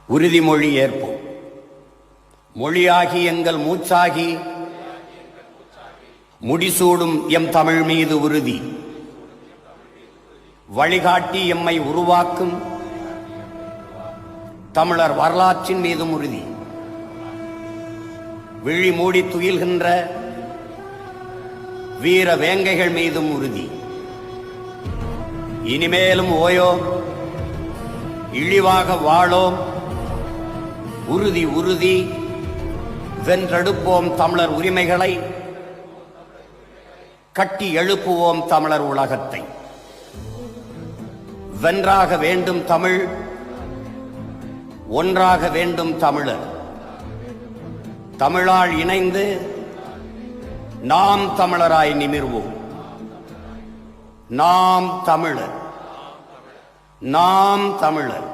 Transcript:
உறுதிமொழி ஏற்போம். மொழியாகி எங்கள் மூச்சாகி முடிசூடும் எம் தமிழ் மீது உறுதி. வழிகாட்டி எம்மை உருவாக்கும் தமிழர் வரலாற்றின் மீதும் உறுதி. விழி மூடி துயில்கின்ற வீர வேங்கைகள் மீதும் உறுதி. இனிமேலும் ஓயோம், இழிவாக வாழோம், உறுதி உறுதி, வென்றெடுப்போம் தமிழர் உரிமைகளை, கட்டி எழுப்புவோம் தமிழர் உலகத்தை. வென்றாக வேண்டும் தமிழ், ஒன்றாக வேண்டும் தமிழர். தமிழால் இணைந்து நாம் தமிழராய் நிமிர்வோம். நாம் தமிழர், நாம் தமிழர்.